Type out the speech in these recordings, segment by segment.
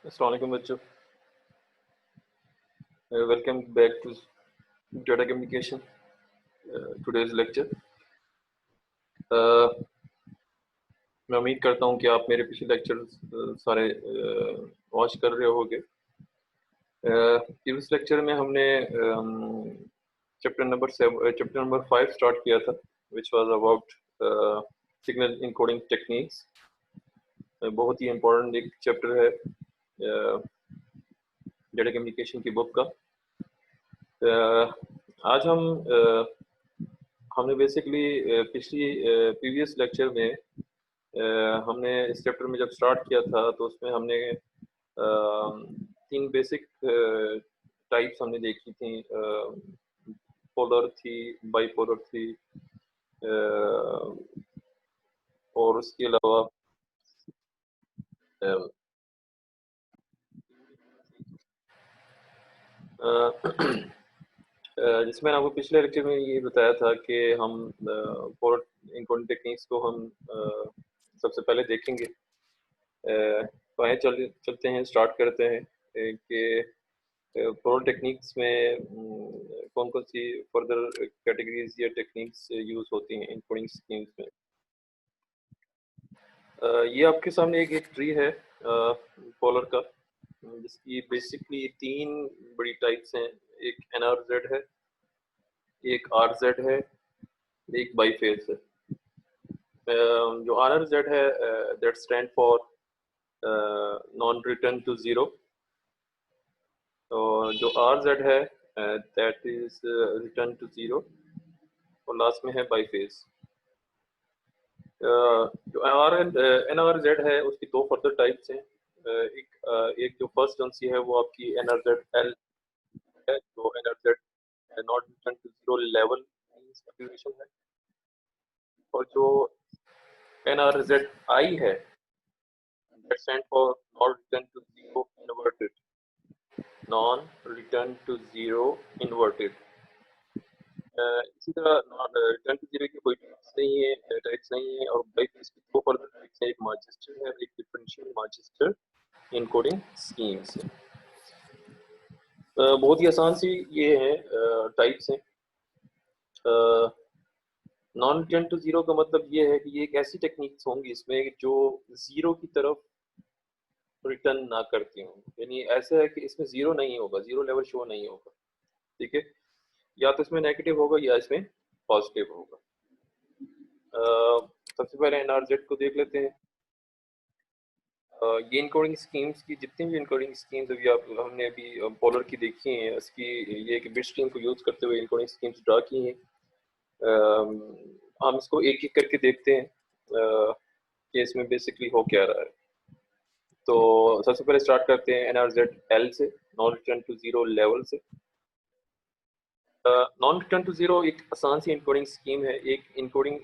अस्सलाम वालेकुम बच्चों, welcome back to data communication today's lecture. मैं उम्मीद करता हूं कि आप मेरे पिछले लेक्चर सारे वॉच कर रहे होगे। इस लेक्चर में हमने चैप्टर नंबर 5 स्टार्ट किया था, which was about signal encoding techniques. बहुत ही इम्पोर्टेंट एक चैप्टर है डाटा कम्युनिकेशन की बुक का। आज हमने बेसिकली प्रीवियस लेक्चर में हमने इस चैप्टर में जब स्टार्ट किया था तो उसमें हमने 3 बेसिक टाइप्स हमने देखी थी। पोलर थी, बाइपोलर थी, और उसके अलावा जिसमें मैंने आपको पिछले लेक्चर में ये बताया था कि हम पोलर इनकोडिंग टेक्निक्स को हम सबसे पहले देखेंगे। तो आइए चलते हैं, स्टार्ट करते हैं कि पोलर टेक्निक्स में कौन कौन सी फर्दर कैटेगरीज या टेक्निक्स यूज होती हैं इनकोडिंग स्कीम्स में। ये आपके सामने एक ट्री है पोलर का, जिसकी बेसिकली 3 बड़ी टाइप्स हैं। एक NRZ है, एक RZ है, एक बाईफेज है। जो RRZ है that stand for non return to zero, और जो RZ है that is return to zero, और लास्ट में है बाईफेज। जो NRZ है उसकी 2 फर्दर टाइप्स हैं। एक जो फर्स्ट कौन सी है वो आपकी NRZ-L है, जो NRZ not return to zero level duration है। और जो NRZ-I है that stand for not return to zero inverted, non return to zero inverted. इसी तरह रिटर्न टू जीरो की कोई टाइप्स नहीं है, और बाईफेज की 2 फर्दर टाइप्स है, एक मार्जिस्टर है और एक डिफरेंशियल मार्जिस्टर इनकोडिंग स्कीम्स है। बहुत ही आसान सी ये है टाइप्स हैं। नॉन रिटर्न टू जीरो का मतलब ये है कि ये एक ऐसी टेक्निक्स होंगी इसमें जो जीरो की तरफ रिटर्न ना करती हों, यानी ऐसा है कि इसमें जीरो नहीं होगा, जीरो लेवल शो नहीं होगा। ठीक है, या तो इसमें नेगेटिव होगा या इसमें पॉजिटिव होगा। सबसे पहले NRZ को देख लेते हैं। ये इनकोडिंग स्कीम्स की जितनी भी इनकोडिंग स्कीम्स अभी हमने अभी पोलर की देखी हैं, इसकी ये कि बिट स्ट्रीम को यूज करते हुए इनकोडिंग स्कीम्स ड्रा की हैं। हम इसको एक एक करके देखते हैं कि इसमें बेसिकली हो क्या रहा है। तो सबसे पहले स्टार्ट करते हैं NRZ-L से, non return to zero level से। नॉन रिटर्न टू जीरो एक आसान सी इनकोडिंग स्कीम है। एक इनकोडिंग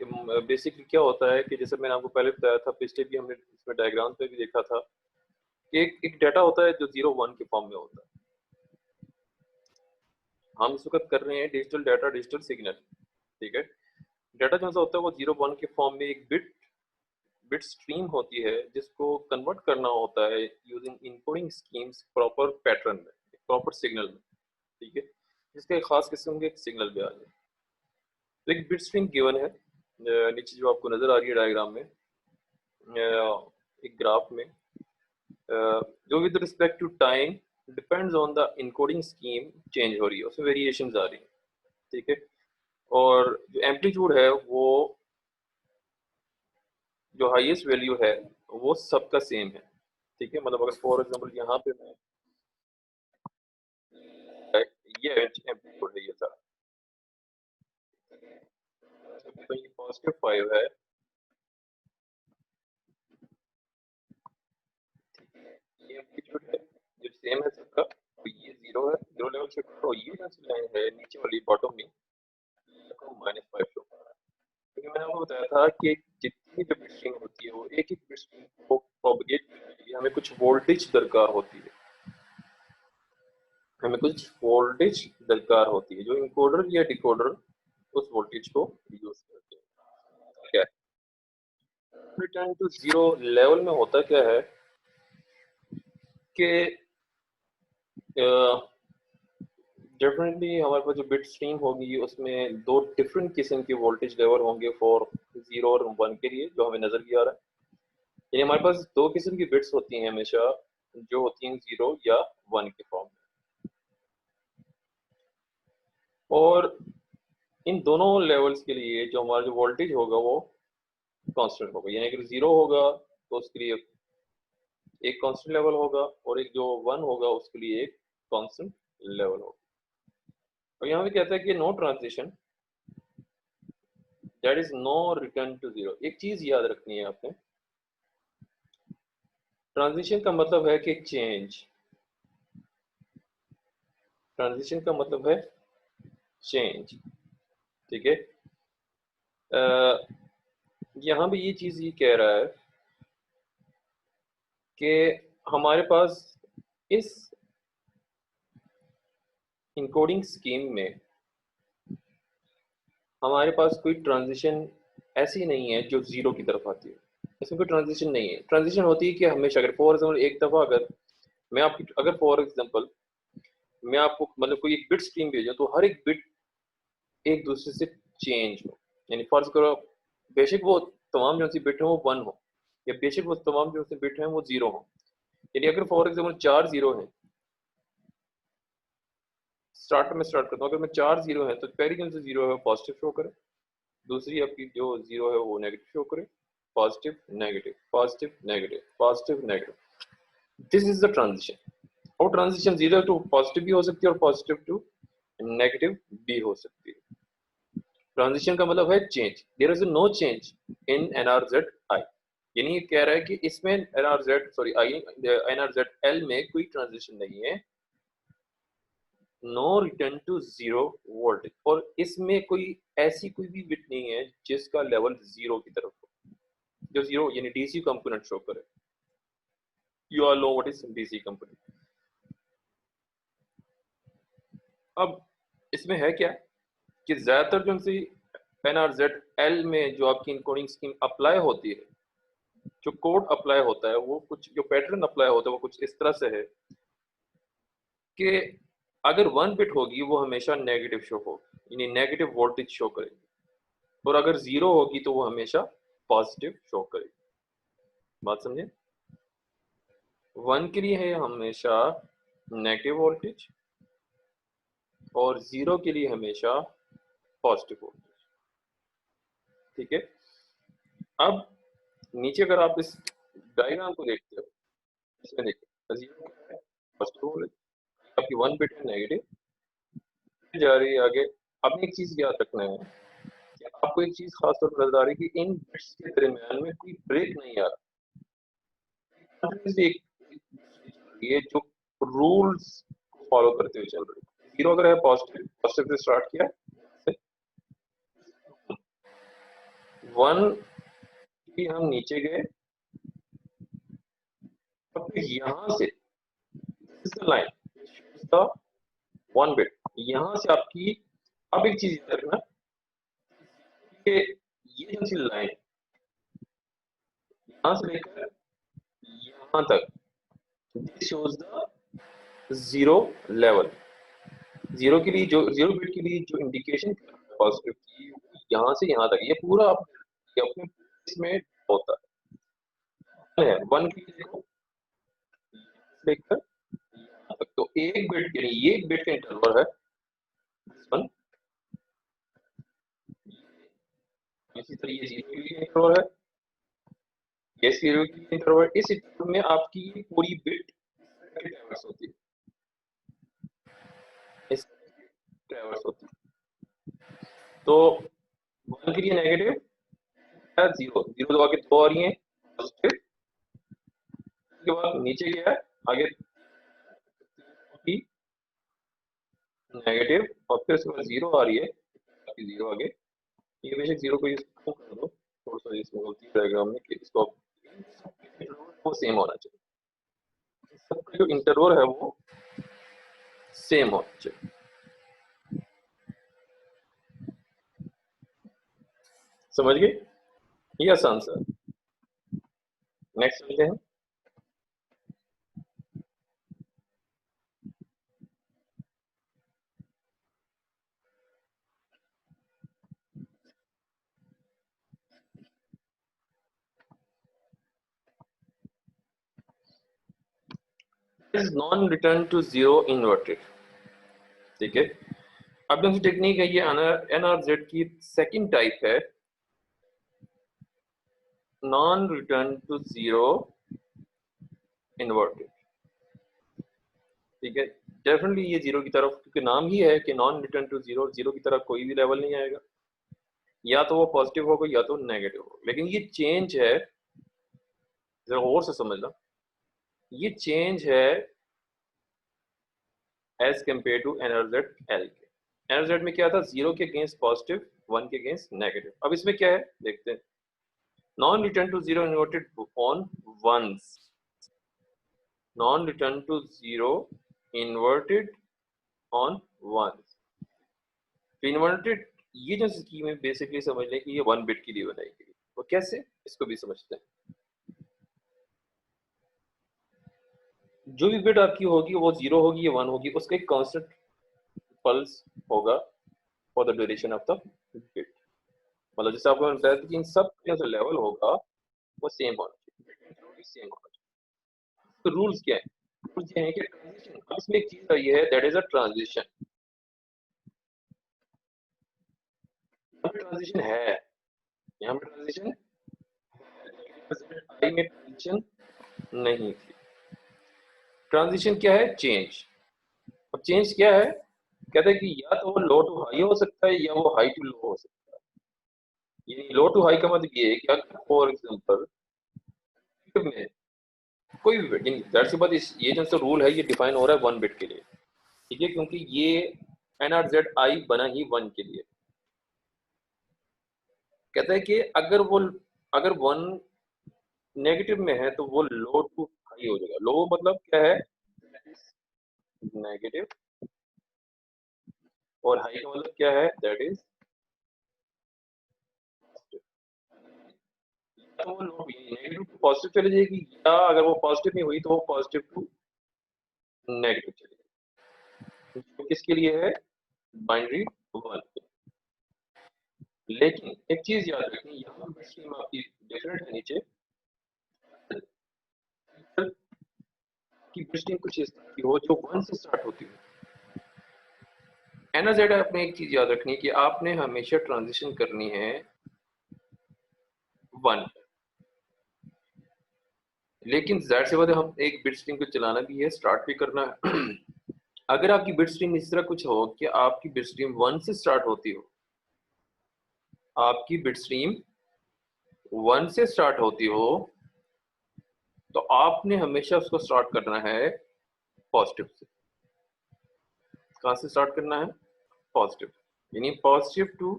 बेसिकली क्या होता है कि जैसे मैंने आपको पहले बताया था, पिछले भी हमने इसमें डायग्राम पे भी देखा था कि एक डाटा होता है जो 0-1 के फॉर्म में होता है। हम इस वक्त कर रहे हैं डिजिटल डाटा, डिजिटल सिग्नल। ठीक है, डाटा जो होता है वो 0-1 के फॉर्म में एक बिट स्ट्रीम होती है, जिसको कन्वर्ट करना होता है using encoding schemes proper pattern में, प्रॉपर सिग्नल में। ठीक है, जिसका एक खास किस्म के सिग्नल भी आ जाए। तो एक बिट स्ट्रीम गिवन है नीचे जो आपको नजर आ रही है डायग्राम में, एक ग्राफ में, जो with respect to time depends on the encoding scheme change हो रही है, उसमें वेरिएशंस आ रही है। ठीक है, और जो एम्पलीट्यूड है वो जो हाईएस्ट वैल्यू है वो सबका सेम है। ठीक है, मतलब अगर फॉर एग्जांपल यहाँ पे मैं ये एम्पलीट्यूड है, ये सारा तो ये +5 है, ये एम्पलीट्यूड है जो सेम है सबका, तो ये 0 है, 0 लेवल से, तो ये जो लाइन है नीचे वाली बॉटम में -5 शो कर रहा है। क्योंकि मैंने आपको बताया था कि जितनी जो बिट स्ट्रीम होती है वो एक एक बिट स्ट्रीम को प्रोपगेट करने के लिए हमें कुछ वोल्टेज दरकार होती है, हमें कुछ वोल्टेज दरकार होती है, जो इनकोडर या डिकोडर उस वोल्टेज को यूज करते हैं। क्या रिटर्न टू जीरो लेवल में होता क्या है कि डेफिनेटली हमारे पास जो बिट स्ट्रीम होगी उसमें दो डिफरेंट किस्म के वोल्टेज लेवल होंगे फॉर 0 और 1 के लिए, जो हमें नजर भी आ रहा है। यानी हमारे पास दो किस्म की बिट्स होती हैं हमेशा, जो होती हैं 0 या 1 के फॉर्म में, और इन दोनों लेवल्स के लिए जो हमारा जो वोल्टेज होगा वो कांस्टेंट होगा। यानी अगर 0 होगा तो उसके लिए एक कांस्टेंट लेवल होगा, और एक जो 1 होगा उसके लिए एक कांस्टेंट लेवल होगा। और यहाँ पे कहता है कि no transition that is no return to 0। एक चीज याद रखनी है आपने, ट्रांजिशन का मतलब है कि चेंज, ट्रांजिशन का मतलब है चेंज, ठीक है। यहाँ भी ये चीज ये कह रहा है कि हमारे पास इस इनकोडिंग स्कीम में हमारे पास कोई ट्रांजिशन ऐसी नहीं है जो 0 की तरफ आती है। इसमें कोई ट्रांजिशन नहीं है। ट्रांजिशन होती है कि हमेशा, अगर फॉर एग्जाम्पल एक दफा अगर मैं आपकी, अगर फॉर एग्जाम्पल मैं आपको मतलब कोई एक बिट स्ट्रीम भेजूं तो हर एक बिट एक दूसरे से चेंज हो। यानी फर्ज करो बेशक वो तमाम जो सी बिट है वो 1 हो, या बेशक वो तमाम जो सी बिट है वो 0 हो। यानी अगर फॉर एग्जाम्पल 4 0 है, स्टार्ट में स्टार्ट करता हूँ, अगर मैं 4 0 है तो पहली जो 0 है पॉजिटिव शो करे, दूसरी आपकी जो 0 है वो नेगेटिव शो करे, positive negative positive negative positive negative. This is the transition. और ट्रांजिशन 0 टू पॉजिटिव भी हो सकती है और पॉजिटिव टू नेगेटिव भी हो सकती है। ट्रांजिशन का मतलब है change. There is no change in NRZ I. यानी ये कह रहा है कि इसमें NRZ sorry I NRZ L में कोई ट्रांजिशन नहीं है, नो रिटर्न टू 0 वोल्टेज, और इसमें कोई ऐसी कोई भी बिट नहीं है जिसका लेवल 0 की तरफ हो, जो 0 यानी डीसी कंपोनेंट शो करे। You all know what is DC component. अब इसमें है क्या कि ज्यादातर जो सी एनआरजेड एल में जो आपकी इनकोडिंग स्कीम अप्लाई होती है, जो कोड अप्लाई होता है वो कुछ, जो पैटर्न अप्लाई होता है वो कुछ इस तरह से है कि अगर 1 बिट होगी वो हमेशा नेगेटिव शो होगी, यानी नेगेटिव वोल्टेज शो करेगी, और अगर 0 होगी तो वो हमेशा पॉजिटिव शो करेगी। बात समझे? 1 के लिए है हमेशा नेगेटिव वोल्टेज, और 0 के लिए हमेशा पॉजिटिव वोल्टेज, ठीक है। अब नीचे अगर आप इस डायग्राम को देखते हो, इसमें देखो 0 पॉजिटिव वोल्टेज, आपकी 1 बिट है नेगेटिव जा रही है आगे। अब एक चीज याद रखना है कि आपको एक चीज खास तौर पर नजर आ रही है कि इन बिट्स के दरमियान में कोई ब्रेक नहीं आ रहा, एक ये जो रूल्स फॉलो करते हुए चल रही है। 0 अगर है पॉजिटिव, पॉजिटिव से स्टार्ट किया, 1 भी हम नीचे गए, और फिर यहाँ से लाइन द 1 बिट, यहाँ से आपकी, अब एक चीज याद रखना कि ये जो सी लाइन यहाँ से लेकर यहाँ तक, दिस शोज द 0 लेवल। 0 के लिए जो 0 बिट के लिए जो इंडिकेशन पॉजिटिव की, यहाँ से यहाँ तक ये पूरा अपने इसमें होता है। 1 के लिए देखो लेकर यहाँ तक, तो एक बिट यानी ये एक बिट का इंटरवल है, 1। इसी तरह ये 0 के लिए इंटरवल है, ये 0 के लिए इंटरवल। इस इंटरवल में आपकी ये पूरी बिट ट्रैवर्स होती है, इस ट्रैवर्स होती है। तो 1 के लिए नेगेटिव है, 0 0 तो आगे 2 आ रही है पॉजिटिव, के बाद नीचे गया है आगे नेगेटिव, और फिर उसके बाद 0 आ रही है, 0 आगे। ये बेशक 0 को इसको कर दो, थोड़ा सा इसमें गलती डायग्राम में कि इसको वो सेम होना चाहिए, सबका जो इंटरवल है वो सेम होना चाहिए। समझ गए? ये आसान सा। नेक्स्ट चलते हैं। Is non return to zero inverted. ठीक है, अब जो टेक्निक है ये एनआरजेड की सेकंड टाइप है, non return to zero inverted. ठीक है, डेफिनेटली ये जीरो की तरफ, क्योंकि नाम ही है कि non return to zero, zero की तरफ कोई भी लेवल नहीं आएगा, या तो वो पॉजिटिव होगा या तो नेगेटिव होगा। लेकिन ये चेंज है, जरा और से समझना, ये चेंज है as compare to NRZ L के। एनआरजेड में क्या था, जीरो के अगेंस्ट पॉजिटिव, वन के अगेंस्ट नेगेटिव। अब इसमें क्या है देखते हैं, non return to zero inverted on ones, non return to zero inverted on ones. तो इन्वर्टेड ये जो स्कीम है बेसिकली समझ लें कि ये वन बिट के लिए बनाई गई। वो कैसे, इसको भी समझते हैं। जो भी बिट आपकी होगी वो जीरो होगी या वन होगी, उसका एक कांस्टेंट पल्स होगा for the duration of the bit. मतलब जैसे आपको बताया था कि इन सब का जो लेवल होगा वो सेम होना चाहिए, सेम होना चाहिए। तो रूल्स क्या है, रूल्स ये हैं कि ट्रांजिशन, अब इसमें एक चीज आई है that is a transition. Transition है, यहाँ पे ट्रांजिशन आई में ट्रांजिशन नहीं थी। ट्रांजिशन क्या है, चेंज। अब चेंज क्या है, कहते हैं कि या तो वो लो टू हाई हो सकता है या वो हाई टू लो हो सकता है। यानी लो टू हाई का मतलब ये है कि अगर फॉर एग्जांपल में कोई भी बिट, दैट्स के बाद ये जो सा रूल है ये डिफाइन हो रहा है वन बिट के लिए। ठीक है, क्योंकि ये एनआरजेड आई बना ही वन के लिए। कहता है कि अगर वन नेगेटिव में है तो वो लो टू हाई हो जाएगा। लो मतलब क्या है, नेगेटिव, और हाई का मतलब क्या है, दैट इज तो वो लो नेगेटिव टू पॉजिटिव चली जाएगी, या अगर वो पॉजिटिव नहीं हुई तो वो पॉजिटिव टू नेगेटिव चली जाएगी। तो किसके लिए है, बाइनरी वन। लेकिन एक चीज याद रखनी, यहाँ पर स्ट्रीम आपकी डिफरेंट है नीचे की स्ट्रीम कुछ इस तरह की हो जो वन से स्टार्ट होती हो। एनआरजेड आपने एक चीज याद रखनी है कि आपने हमेशा ट्रांजिशन करनी है वन, लेकिन जाहिर सी बात है हम एक बिट स्ट्रीम को चलाना भी है, स्टार्ट भी करना है। अगर आपकी बिट स्ट्रीम इस तरह कुछ हो कि आपकी बिट स्ट्रीम वन से स्टार्ट होती हो, आपकी बिट स्ट्रीम वन से स्टार्ट होती हो, तो आपने हमेशा उसको स्टार्ट करना है पॉजिटिव से। कहां से स्टार्ट करना है, पॉजिटिव, यानी पॉजिटिव टू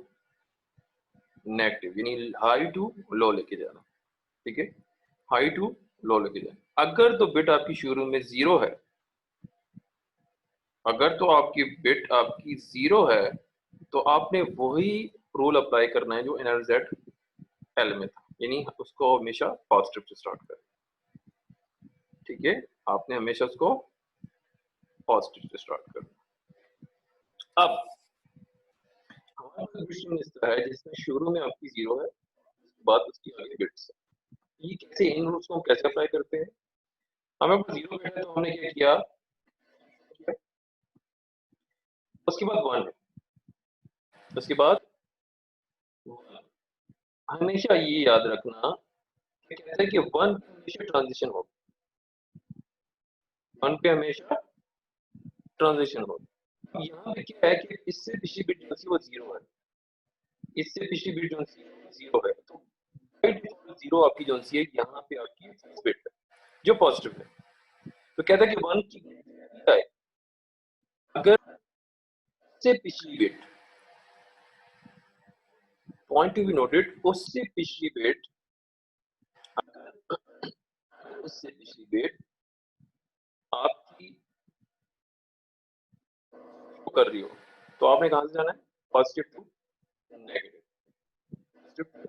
नेगेटिव, यानी हाई टू लो लेके जाना। ठीक है, हाई टू लो लेके जाना। अगर तो बिट आपकी शुरू में जीरो है, अगर तो आपकी बिट आपकी जीरो है, तो आपने वही रूल अप्लाई करना है जो एनआरजेड एल में था, यानी उसको हमेशा पॉजिटिव से स्टार्ट करें। ठीक है, आपने हमेशा उसको पॉजिटिव से स्टार्ट करना। अब हमारा क्वेश्चन इस तरह है जिसमें शुरू में आपकी जीरो है, बाद उसकी आगे बिट्स है। ये कैसे, इन रूल्स को कैसे अप्लाई करते हैं, हमें जीरो बिट है तो हमने क्या किया, उसके बाद वन है, उसके बाद हमेशा ये याद रखना कि कहते हैं कि वन पे हमेशा ट्रांजिशन हो, वन पे हमेशा ट्रांजिशन हो। यहाँ पे क्या है कि इससे पिछली बिट जो सी वो जीरो है, इससे पिछली बिट जो सी जीरो है, तो जीरो आपकी जो सी है यहाँ पे आपकी बिट है जो पॉजिटिव है। तो कहता है कि वन की है, अगर से पिछली bit, point to be noted, उससे पिछली बिट, उससे पिछली बिट आपकी कर रही हो, तो आपने कहां से जाना है, positive to negative, positive to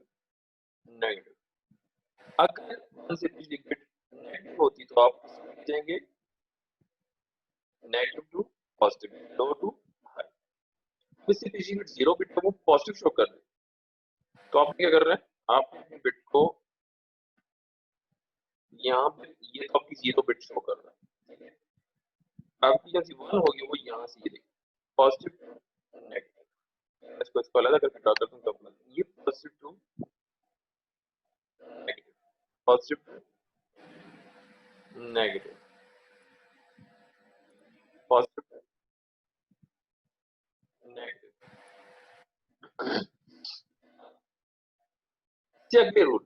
negative. अगर वन से पिछली बिट नेगेटिव होती तो आप जाएंगे negative to positive, low to high. इससे पिछली बिट जीरो बिट को वो पॉजिटिव शो कर रहे हैं, तो आप क्या कर रहे हैं, आप अपनी बिट को यहाँ पे, ये तो आपकी जीरो बिट शो कर रहा है, आपकी जो 1 होगी वो यहाँ से ये देखिए पॉजिटिव नेगेटिव, इसको इसको अलग करके ड्रा करता हूँ तो ये positive to negative, positive to negative, positive negative. अगले रूल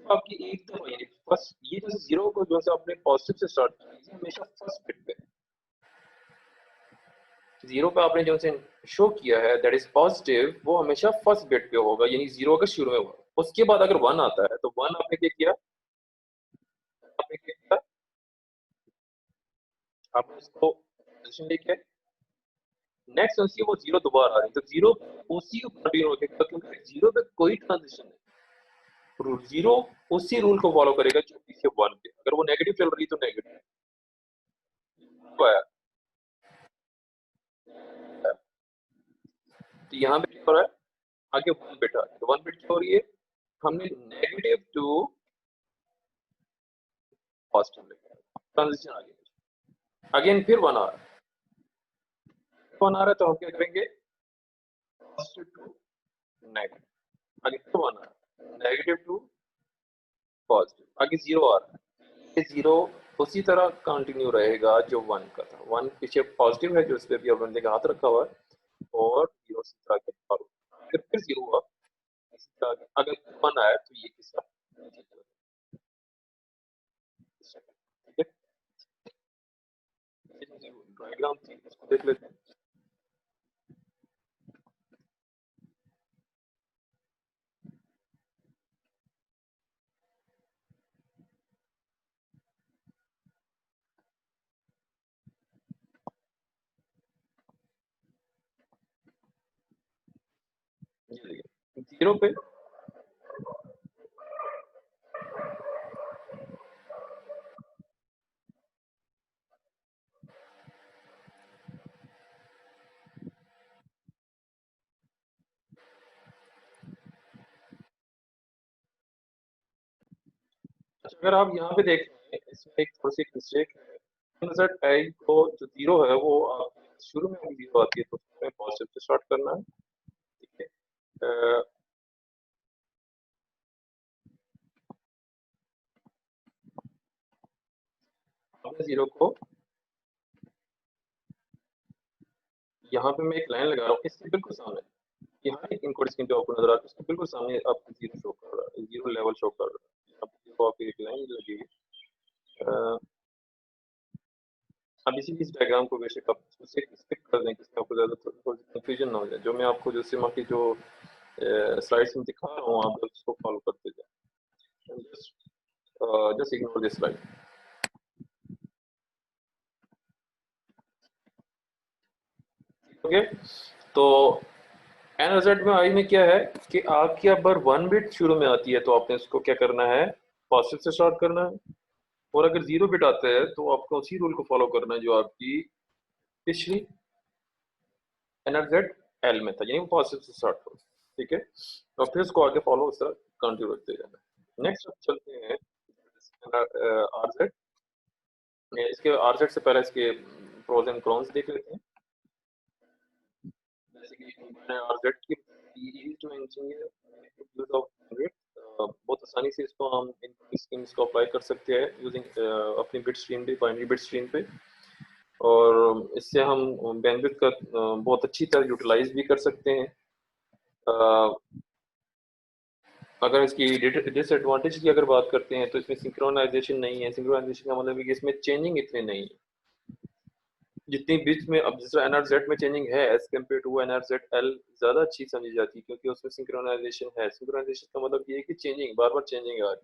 आपकी एक दफा यानी फर्स्ट ये जैसे जीरो को जो है आपने पॉजिटिव से स्टार्ट कीजिए हमेशा फर्स्ट बिट पे, जीरो पे आपने जो से शो किया है दैट इज पॉजिटिव वो हमेशा फर्स्ट बिट पे होगा, यानी जीरो का शुरू में होगा। उसके बाद अगर वन आता है तो वन आपने क्या किया, आपने क्या किया, आपने उसको पोजीशन लेके नेक्स्ट उसी वो जीरो दोबारा आ रही है तो जीरो उसी को कंटिन्यू रखेगा क्योंकि जीरो पे कोई ट्रांजिशन नहीं, रूल जीरो उसी रूल को फॉलो करेगा जो पीछे वन पे, अगर वो नेगेटिव चल रही तो नेगेटिव आया। तो यहाँ पे क्या हो रहा है, आगे वन बिट आ रही है, तो वन बिट क्या हो रही है, हमने नेगेटिव टू पॉजिटिव लिखा, ट्रांजिशन आ गया, अगेन फिर वन आ रहा है, वन आ रहा है तो हम क्या करेंगे पॉजिटिव टू नेगेटिव, आगे फिर वन आ रहा है नेगेटिव टू पॉजिटिव, आगे जीरो आ रहा है, ये जीरो उसी तरह कंटिन्यू रहेगा जो वन का था, वन पीछे पॉजिटिव है जो इस पे भी बंदे का हाथ रखा हुआ है और जीरो इसी तरह के फॉलो, फिर जीरो हुआ इसी तरह, अगर वन आया तो ये किसका ठीक है, डायग्राम थी उसको देख लेते हैं। ये देखिए जीरो पे अच्छा, अगर आप यहाँ पे देख रहे हैं इसमें एक थोड़ी सी मिस्टेक है, नजर आई को जो जीरो है वो आप शुरू में जीरो आती है तो उसमें पॉजिटिव से स्टार्ट करना है, ठीक है। आपने जीरो को यहाँ पे मैं एक लाइन लगा रहा हूँ इसके बिल्कुल सामने, यहाँ एक इनकोड स्क्रीन पे आपको नजर आ रहा है उसके बिल्कुल सामने आपको जीरो शो कर रहा है, जीरो लेवल शो कर रहा है, अब जीरो आपकी एक लाइन लगी है। अब इसी इस डायग्राम को बेशक आप उसे स्किप कर दें किसका आपको ज़्यादा थोड़ी कंफ्यूजन ना हो जाए, जो मैं आपको जो सिमा की जो स्लाइड्स में दिखा रहा हूँ आप उसको फॉलो करते जाए, just ignore this slide. Okay, तो एनजेड में आई में क्या है कि आपकी अगर वन बिट शुरू में आती है तो आपने उसको क्या करना है पॉजिटिव से स्टार्ट करना है, और अगर जीरो बिट आता है तो आपको उसी रूल को फॉलो करना है जो आपकी पिछली एनजेड एल में था, यानी वो पॉजिटिव से स्टार्ट करो, ठीक है। और फिर उसको आगे फॉलो उस तरह कंटिन्यू रखते जाना। नेक्स्ट चलते हैं आरजेड, इसके आरजेड से पहले इसके प्रोज एंड कॉन्स देख लेते हैं। बेसिकली आरजेड की यूज ऑफ जनरेट, बहुत आसानी से इसको हम इन स्कीम्स को अप्लाई कर सकते हैं यूजिंग अपनी बिट स्ट्रीम पे, बाइनरी बिट स्ट्रीम पे, और इससे हम बैंडविड्थ का बहुत अच्छी तरह यूटिलाइज भी कर सकते हैं। अगर इसकी डिसएडवांटेज की अगर बात करते हैं तो इसमें सिंक्रोनाइजेशन नहीं है, सिंक्रोनाइजेशन का मतलब है कि इसमें चेंजिंग इतने नहीं है जितनी बीच में, अब जिस एनआरजेड में चेंजिंग है as compare to NRZ L ज्यादा अच्छी समझी जाती है क्योंकि उसमें सिंक्रोनाइजेशन है, सिंक्रोनाइजेशन का मतलब ये है कि चेंजिंग बार बार चेंजिंग आ रही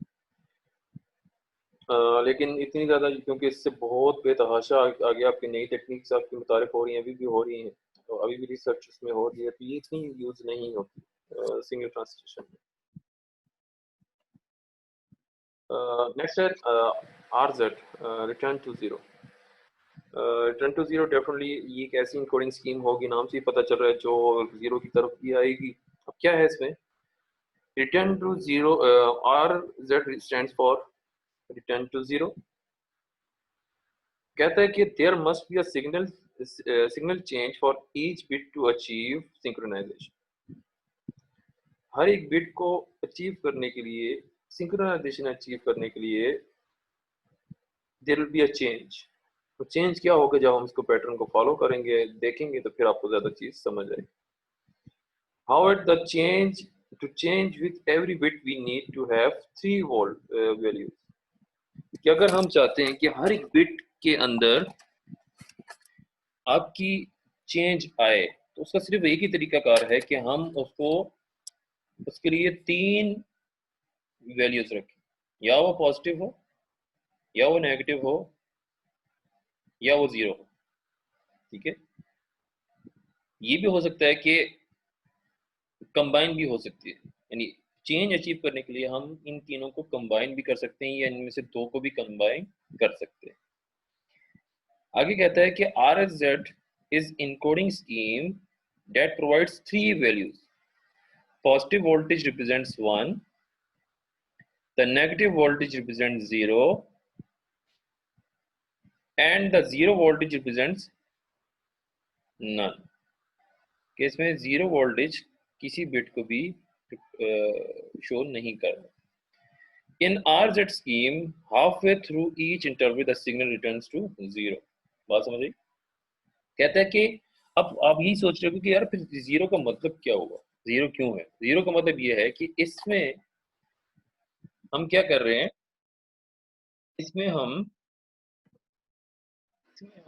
है, लेकिन इतनी ज्यादा क्योंकि इससे बहुत बेतहाशा आगे आपकी नई टेक्निक्स आपकी मुतारिफ हो रही हैं, अभी भी हो रही हैं, तो अभी भी रिसर्च इसमें हो रही है, तो ये इतनी यूज नहीं होती सिंगल ट्रांसलेशन में। नेक्स्ट है RZ return to zero, return to zero definitely ये एक ऐसी इनकोडिंग स्कीम होगी, नाम से ही पता चल रहा है जो जीरो की तरफ भी आएगी। अब क्या है इसमें return to zero, R Z stands for return to zero, कहता है कि there must be a signal change for each bit to achieve synchronisation. हर एक बिट को अचीव करने के लिए, सिंक्रोनाइजेशन अचीव करने के लिए there will be a change. तो चेंज क्या होगा? जब हम इसको पैटर्न को फॉलो करेंगे, देखेंगे, तो फिर आपको ज्यादा चीज समझ आएगी। However, the change to change with every bit we need to have 3 volt values। कि अगर हम चाहते हैं कि हर एक बिट के अंदर आपकी चेंज आए, तो उसका सिर्फ एक ही तरीकाकार है कि हम उसको उसके लिए 3 वैल्यूज रखें, या वो पॉजिटिव हो, या वो नेगेटिव हो, या वो 0 हो। ठीक है, ये भी हो सकता है कि कंबाइन भी हो सकती है, यानी चेंज अचीव करने के लिए हम इन तीनों को कंबाइन भी कर सकते हैं, या इनमें से 2 को भी कंबाइन कर सकते हैं। आगे कहता है कि RSZ is encoding scheme that provides 3 values। Positive voltage represents 1, the negative voltage represents 0, and the 0 voltage represents none। कि इसमें 0 वोल्टेज किसी बिट को भी शो नहीं कर रहा। In RZ scheme, halfway through each interval the signal returns to 0। बात समझ आई? कहता है कि अब आप यही सोच रहे हो कि यार फिर 0 का मतलब क्या होगा, 0 क्यों है? 0 का मतलब ये है कि इसमें हम क्या कर रहे हैं, इसमें हम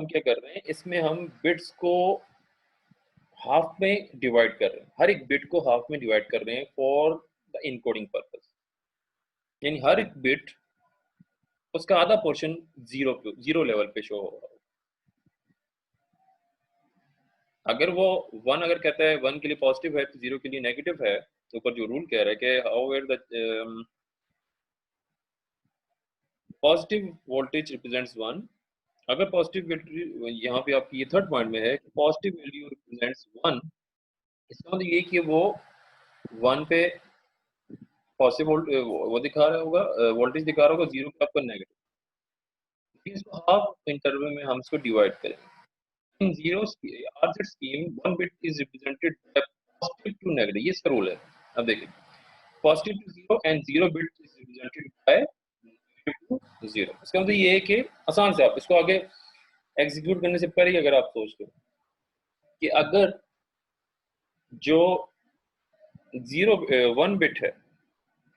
क्या कर रहे हैं, इसमें हम बिट्स को हाफ में डिवाइड कर रहे हैं, हर एक बिट को हाफ में डिवाइड कर रहे हैं फॉर द इनकोडिंग पर्पस। यानी हर एक बिट, उसका आधा पोर्शन 0 लेवल पे शो हो रहा है। अगर वो 1 अगर कहता है 1 के लिए पॉजिटिव है तो 0 के लिए नेगेटिव है, तो ऊपर जो रूल कह रहा है कि however the positive voltage represents 1। अगर पॉजिटिव वैल्यू, यहाँ पे आपकी ये थर्ड पॉइंट में है कि पॉजिटिव वैल्यू रिप्रेजेंट्स 1, इसका मतलब ये कि वो 1 पे पॉजिटिव वो दिखा रहा होगा, वोल्टेज दिखा रहा होगा, 0 पे आपका नेगेटिव। इसको हाफ इंटरवल में हम इसको डिवाइड करेंगे। In zero RZ scheme, 1 bit is represented by positive to negative। ये इसका रूल है। अब देखिए, positive to 0 and 0 bit is represented by negative to 0। इसका मतलब ये है कि आसान से आप इसको आगे एग्जीक्यूट करने से पहले अगर आप सोच लो कि अगर जो 1 बिट है,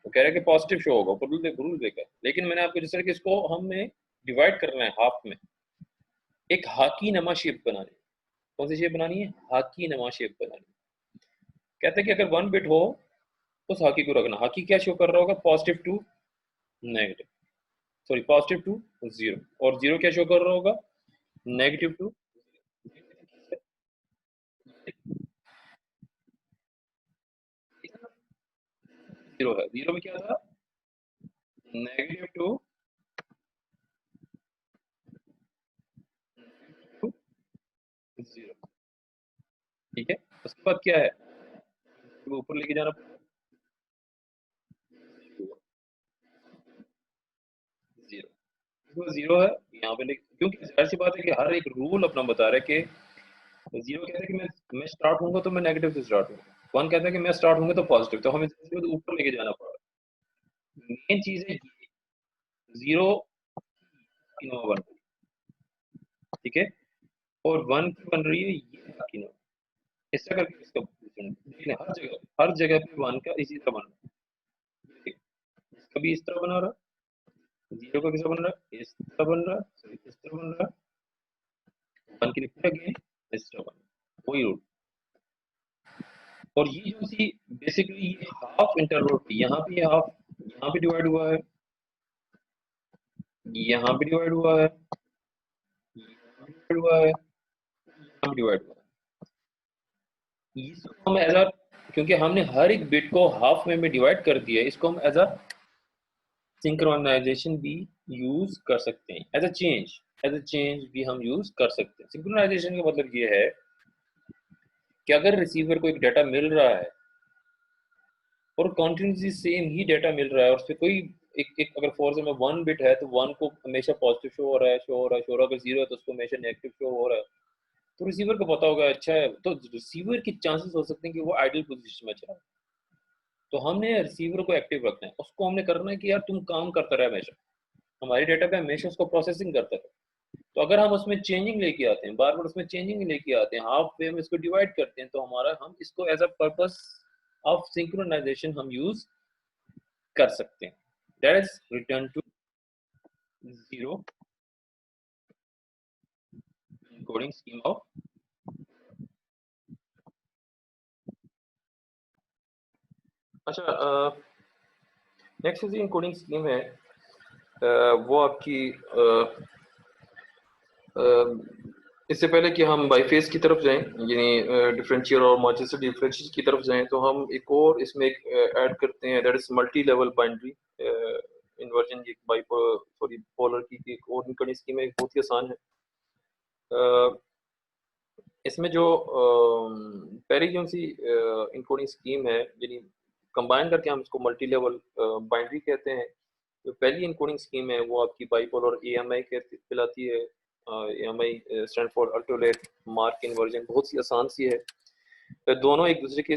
वो कह रहा है कि पॉजिटिव शो होगा, रूल देखा, लेकिन मैंने आपको जिस तरह कि इसको हमें डिवाइड करना है हाफ में, एक हाकी नमा शेप बनानी है। कौन सी शेप बनानी है? हाकी नमा शेप बनानी है। कहते हैं कि अगर 1 बिट हो, उस हाकी को रखना। हाकी क्या शो कर रहा होगा? Positive to negative, sorry positive to 0, और 0 क्या शो कर रहा होगा? नेगेटिव टू 0 है। 0 में क्या था? Negative to 0। ठीक है, उसके बाद क्या है? तो ऊपर लेके जाना पड़ेगा 0। इसमें 0 है यहाँ पे, क्योंकि ऐसी बात है कि हर एक रूल अपना बता रहा है कि 0 कहता है कि मैं स्टार्ट होऊंगा तो मैं नेगेटिव से स्टार्ट होऊंगा, 1 कहता है कि मैं स्टार्ट होऊंगा तो पॉजिटिव, तो हमें ऊपर लेके जाना पड़ा। मेन चीज है 0 1, ठीक है, और 1 की बन रही है ये बाकी ना, ऐसा करके इसका देखना हर जगह पे 1 का इसी तरह बन रहा है। इसका भी इस तरह बना रहा, 0 का कैसा बन रहा है? इस तरह बन रहा, इस तरह बन रहा, 1 के लिए फिर अगेन इस तरह बन रहा, वही रूल। और ये जो सी बेसिकली ये हाफ इंटरवल, यहाँ पे हाफ, यहाँ पे डिवाइड हुआ है, यहाँ पे डिवाइड हुआ है, डिवाइड हुआ है, यहाँ पे डिवाइड हुआ है। इसको हम एज अ, क्योंकि हमने हर एक बिट को हाफ में डिवाइड कर दिया है, इसको हम एज अ सिंक्रोनाइजेशन भी यूज कर सकते हैं, एज अ चेंज भी हम यूज कर सकते हैं। सिंक्रोनाइजेशन का मतलब ये है कि अगर रिसीवर को एक डाटा मिल रहा है और कॉन्टिन्यूसली सेम ही डाटा मिल रहा है और उस पर कोई एक अगर फॉर में 1 बिट है तो 1 को हमेशा पॉजिटिव शो हो रहा है, शो हो रहा है, शो हो रहा है। अगर 0 है तो उसको हमेशा नेगेटिव शो हो रहा है। तो रिसीवर को पता होगा अच्छा है, तो रिसीवर की चांसेस हो सकते हैं कि वो आइडल पोजीशन में चला। तो हमने रिसीवर को एक्टिव रखना है, उसको हमने करना है कि यार तुम काम करता रहे हमेशा, हमारी डेटा पे हमेशा उसको प्रोसेसिंग करता रहे। तो अगर हम उसमें चेंजिंग लेके आते हैं, बार बार उसमें चेंजिंग लेके आते हैं, हाफ वे में इसको डिवाइड करते हैं, तो हमारा हम इसको as a purpose of synchronisation हम यूज कर सकते हैं। That is return to zero coding scheme of. अच्छा, नेक्स्ट जो इनकोडिंग स्कीम है, वो आपकी इससे पहले कि हम बाईफेज की तरफ जाएं, यानी डिफरेंशियल और मल्टीपल डिफरेंशियल की तरफ जाएं, तो हम एक और इसमें एक ऐड करते हैं, that is multi level binary inversion. एक सॉरी पोलर की एक और इनकोडिंग स्कीम है, बहुत ही आसान है। इसमें जो पहली जो सी इनकोडिंग स्कीम है, यानी कंबाइन करके हम इसको मल्टी लेवल बाइनरी कहते हैं। जो पहली इनकोडिंग स्कीम है वो आपकी बाइपोलर AMI कहलाती है। AMI stand for alternate mark inversion, बहुत सी आसान सी है। तो दोनों एक दूसरे के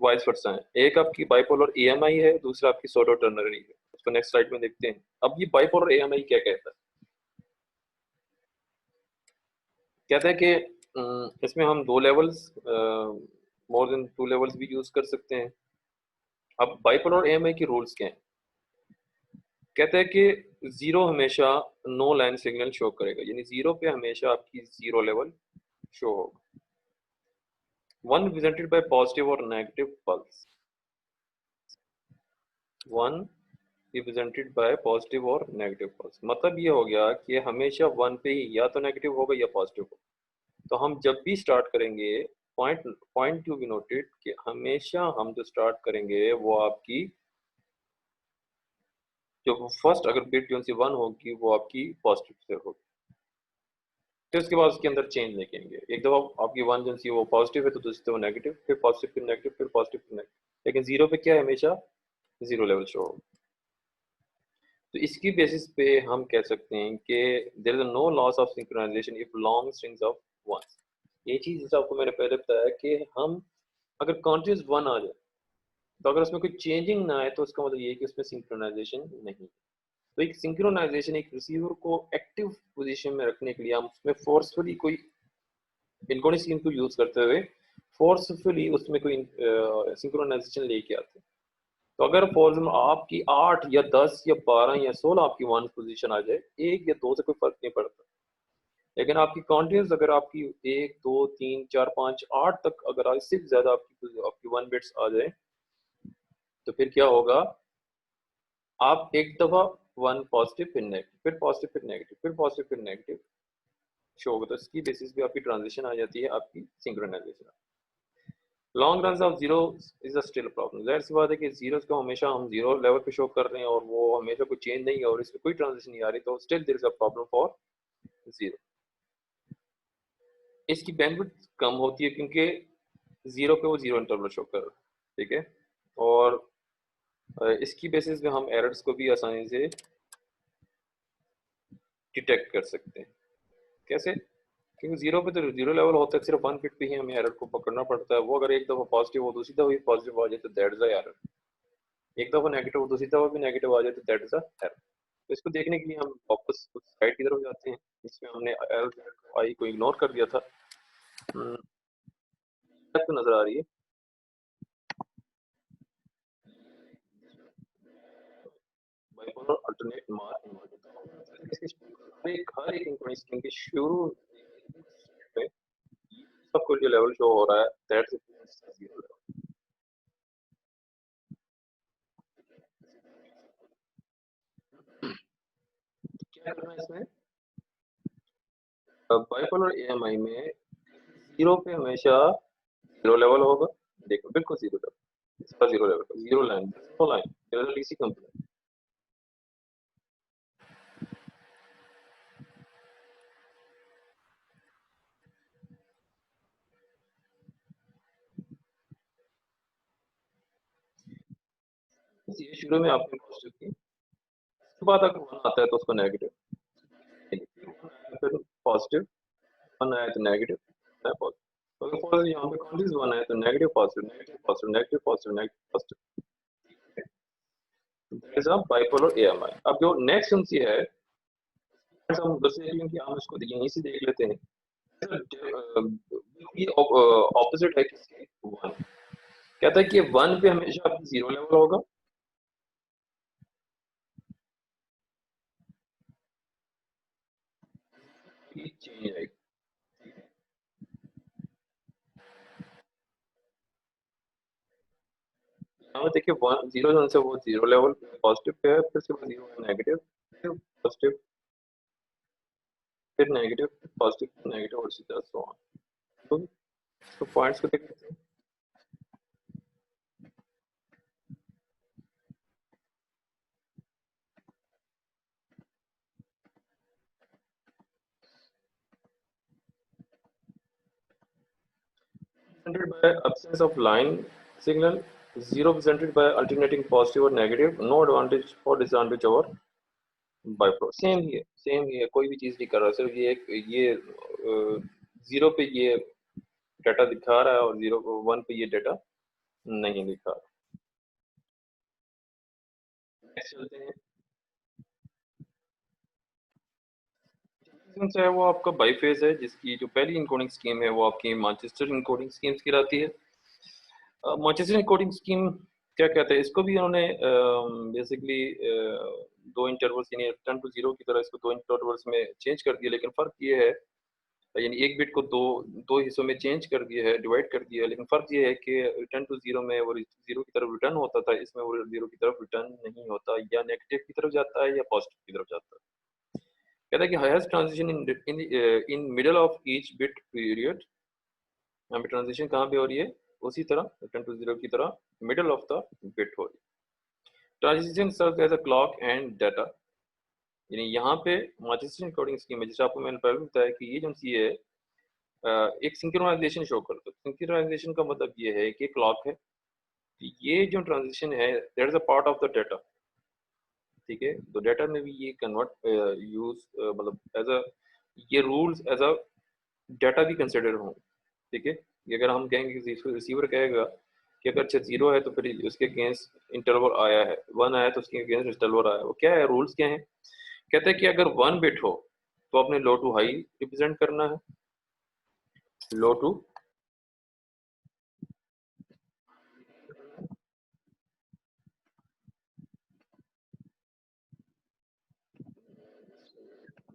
वाइस वर्सा है। एक आपकी बाइपोलर AMI है, दूसरा आपकी सोडो टर्नरी है। उसको नेक्स्ट स्लाइड में देखते हैं। अब ये बाइपोलर AMI क्या कहता है? कहता है कि इसमें हम 2 लेवल्स, मोर देन 2 लेवल्स भी यूज कर सकते हैं। अब बाइपोलर AMI की रूल्स क्या हैं? कहते हैं कि जीरो हमेशा नो लाइन सिग्नल शो करेगा, यानी जीरो पे हमेशा आपकी जीरो लेवल शो होगा। वन रिप्रेजेंटेड बाय पॉजिटिव और negative pulse, one represented by positive और नेगेटिव पल्स। मतलब ये हो गया कि हमेशा वन पे ही या तो नेगेटिव होगा या पॉजिटिव होगा। तो हम जब भी स्टार्ट करेंगे, point point to be noted कि हमेशा हम जो स्टार्ट करेंगे वो आपकी जो फर्स्ट अगर बिट जो सी वन होगी वो आपकी पॉजिटिव से होगी। फिर उसके बाद उसके अंदर चेंज लेके आएंगे। एक दफा आपकी वन जो सी वो पॉजिटिव है तो दूसरी दफा नेगेटिव, फिर पॉजिटिव फिर नेगेटिव फिर पॉजिटिव फिर नेगेटिव। लेकिन जीरो पे क्या है, हमेशा जीरो लेवल शो होगा। तो इसकी बेसिस पे हम कह सकते हैं कि there is no loss of synchronisation if long strings of ones. ये चीज जैसे आपको मैंने पहले बताया कि हम अगर कंटिन्यूस वन आ जाए, तो अगर उसमें कोई चेंजिंग ना आए तो उसका मतलब ये है कि उसमें सिंक्रोनाइजेशन नहीं। तो एक सिंक्रोनाइजेशन एक रिसीवर को एक्टिव पोजीशन में रखने के लिए हम उसमें फोर्सफुली कोई इनकोडिंग स्कीम को यूज करते हुए फोर्सफुली उसमें कोई सिंक्रोनाइजेशन लेके आते हैं। तो अगर फॉर एग्जाम्पल आपकी 8 या 10 या 12 या 16 आपकी वन पोजीशन आ जाए, एक या दो से कोई फर्क नहीं पड़ता। लेकिन आपकी कॉन्टिन्यूस अगर आपकी 1 2 3 4 5 8 तक अगर इससे भी ज्यादा आपकी आपकी वन बिट्स आ जाए, तो फिर क्या होगा? आप एक दफा वन पॉजिटिव फिर नेगेटिव फिर पॉजिटिव फिर नेगेटिव फिर पॉजिटिव फिर नेगेटिव शो होगा। तो इसकी बेसिस पे आपकी ट्रांजिशन आ जाती है आपकी synchronisation. Long run of zero is a still problem. जाहिर सी बात है कि जीरोस को हमेशा हम जीरो लेवल पे शो कर रहे हैं और वो हमेशा कोई चेंज नहीं है और इसमें कोई ट्रांजिशन नहीं आ रही, तो still there is a problem for zero. इसकी बैंडविड्थ कम होती है क्योंकि जीरो पे वो जीरो इंटरवल शो कर रहा है, ठीक है। और इसकी बेसिस पे हम एरर्स को भी आसानी से डिटेक्ट कर सकते हैं। कैसे? क्योंकि जीरो पे तो जीरो लेवल होता है, सिर्फ वन फिट पे ही हमें एरर को पकड़ना पड़ता है। वो अगर एक दफा पॉजिटिव हो दूसरी दफा भी पॉजिटिव आ जाए तो दैट इज अ एरर। एक दफा नेगेटिव हो दूसरी दफा भी नेगेटिव आ जाए तो दैट इज अ एरर। तो इसको देखने के लिए हम वापस उस साइड की तरफ जाते हैं जिसमें हमने एल आई को इग्नोर कर दिया था। तो नजर आ रही है बाइपोलर अल्टरनेट मार्क इन्वर्जन। हर एक इंक्रीज के शुरू में सबको जो लेवल शो हो रहा है दैट्स जीरो लेवल। क्या करना है इसमें? बाइपोलर AMI में जीरो पे हमेशा जीरो लेवल होगा। देखो बिल्कुल जीरो लेवल, इसका zero level, zero line, no line, zero किसी कंपनी। ये शुरू में आपने पॉजिटिव की, उसके बाद अगर 1 आता है तो उसको नेगेटिव, फिर पॉजिटिव, 1 आया तो नेगेटिव, पॉजिटिव। अगर फॉर यहाँ पे कॉन्टिन्यूस 1 आया तो negative positive, negative positive, negative positive, negative positive. That is a bipolar AMI. अब जो नेक्स्ट उनसी है, हम दूसरे कि हम इसको यहीं से देख लेते हैं। ये ऑपोजिट है किसके? 1। कहता है कि 1 पे हमेशा आपकी 0 लेवल होगा, चेंज आएगी। यहाँ पे देखिए 1 0 से वो 0 लेवल पॉजिटिव पे है, फिर उसके बाद 0 नेगेटिव, फिर पॉजिटिव, फिर नेगेटिव, पॉजिटिव, नेगेटिव और इसी तरह सो ऑन। तो पॉइंट्स को देख लेते हैं। Presented by absence of line signal, 0 presented by alternating positive or negative, no advantage or disadvantage over बाइप्रो। सेम ही है, कोई भी चीज नहीं कर रहा, सिर्फ ये 0 पे ये डाटा दिखा रहा है और 1 पे ये डाटा नहीं दिखा रहा। नेक्स्ट चलते हैं। है वो आपका बाईफेज है, जिसकी जो पहली इनकोडिंग स्कीम है वो आपकी मैनचेस्टर इनकोडिंग स्कीम्स की रहती है। मैनचेस्टर इनकोडिंग स्कीम क्या कहते हैं इसको भी उन्होंने बेसिकली दो इंटरवल्स यानी रिटर्न टू जीरो की तरह इसको दो इंटरवल्स में चेंज कर दिया, लेकिन फर्क ये है यानी एक बिट को दो दो हिस्सों में चेंज कर दिया है, डिवाइड कर दिया है, लेकिन फर्क ये है कि रिटर्न टू जीरो में वो जीरो की तरफ रिटर्न होता था, इसमें वो जीरो की तरफ रिटर्न नहीं होता, या नेगेटिव की तरफ जाता है या पॉजिटिव की तरफ जाता है। कहता है कि highest transition in middle of each bit period. यहाँ पे ट्रांजिशन कहाँ पे हो रही है? उसी तरह रिटर्न टू जीरो की तरह मिडल ऑफ द बिट हो रही है। Transition serve as a clock and data, यानी यहाँ पे मैनचेस्टर इनकोडिंग स्कीम में जैसे आपको मैंने पहले बताया कि ये जो सी है एक सिंक्रोनाइजेशन शो करता है। सिंक्रोनाइजेशन का मतलब ये है कि क्लॉक है, ये जो ट्रांजिशन है that is a part of the data, ठीक है। तो डाटा में भी ये कन्वर्ट यूज मतलब एज अ ये रूल्स एज अ डाटा भी कंसिडर हों, ठीक है। ये अगर हम कहेंगे कि रिसीवर कहेगा कि अगर अच्छा 0 है तो फिर उसके अगेंस्ट इंटरवल आया है, 1 आया तो उसके अगेंस्ट इंटरवल आया है, वो क्या है, रूल्स क्या है? कहते हैं कि अगर 1 बिट हो तो आपने लो टू हाई रिप्रेजेंट करना है, लो टू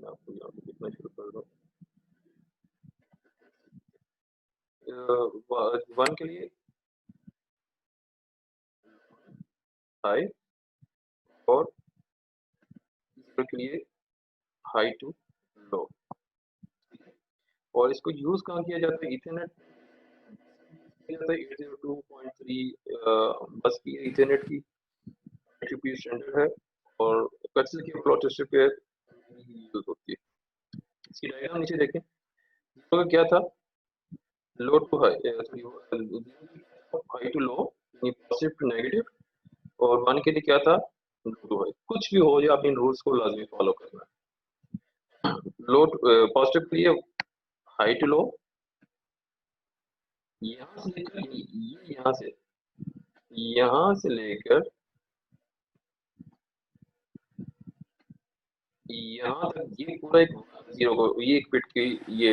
आपको यहाँ पे लिखना शुरू कर दो। 1 के लिए हाई और 0 के लिए हाई टू लो। और इसको यूज कहाँ किया जाता है? इथरनेट किया जाता है 802.3 बस की इथरनेट की TCP स्टैंडर्ड है, और कर्सर की प्लॉट पे यूज होती है। इसकी डायग्राम नीचे देखें। तो क्या था? Low to high, high to low, positive to negative, और 1 के लिए क्या था? Low to high. कुछ भी हो जाए आप इन रूल्स को लाजमी फॉलो करना है। लो पॉजिटिव के लिए हाई टू लो, यहाँ से लेकर ये यहाँ से लेकर यहाँ तक ये पूरा एक जीरो को ये एक बिट की ये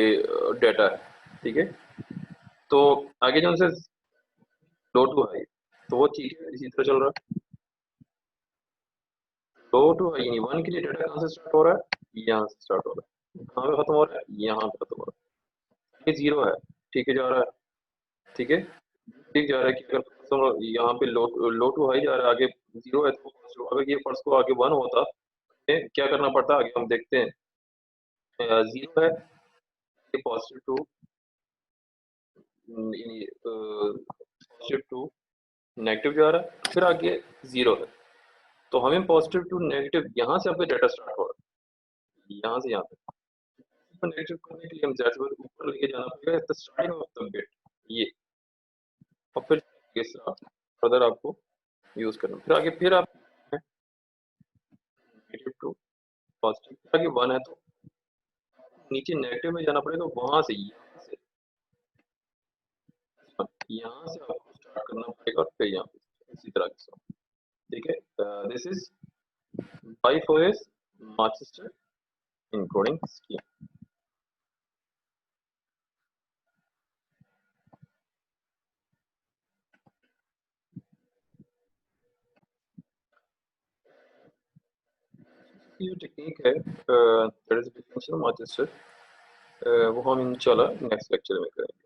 डाटा है, ठीक है। तो आगे जो से लो टू हाई, तो वो ठीक है, इसी तरह चल रहा है। लो टू हाई यानी 1 के लिए डाटा कहाँ से स्टार्ट हो रहा है? यहाँ से स्टार्ट हो रहा है। कहाँ पे खत्म हो रहा है? यहाँ पे खत्म हो रहा है। ये 0 है, ठीक है, जा रहा है, ठीक है, ठीक जा रहा है कि अगर यहाँ पे लो टू हाई जा रहा है, आगे 0 है तो अगर ये फर्स्ट को आगे 1 होता क्या करना पड़ता? आगे हम देखते हैं। 0 है, ये positive to positive to negative जा रहा है, फिर आगे 0 है, तो हमें पॉजिटिव टू नेगेटिव यहाँ से आपका डाटा स्टार्ट हो रहा है, यहाँ से यहाँ तक। तो नेगेटिव करने के लिए हम ज़्यादा से ऊपर लेके जाना पड़ेगा at the starting of the bit, ये, और फिर तीसरा फर्दर आपको यूज करना। फिर आगे फिर आप नेगेटिव टू पॉजिटिव, आगे 1 है तो नीचे नेगेटिव में जाना पड़ेगा, वहां से यहाँ से आपको स्टार्ट करना पड़ेगा और फिर यहाँ पे इसी तरह से, ठीक है। This is 5OS Manchester encoding scheme। ये टेक्निक है दैट इज डिफरेंशियल मैनचेस्टर, वो हम इंशाल्लाह नेक्स्ट लेक्चर में करेंगे।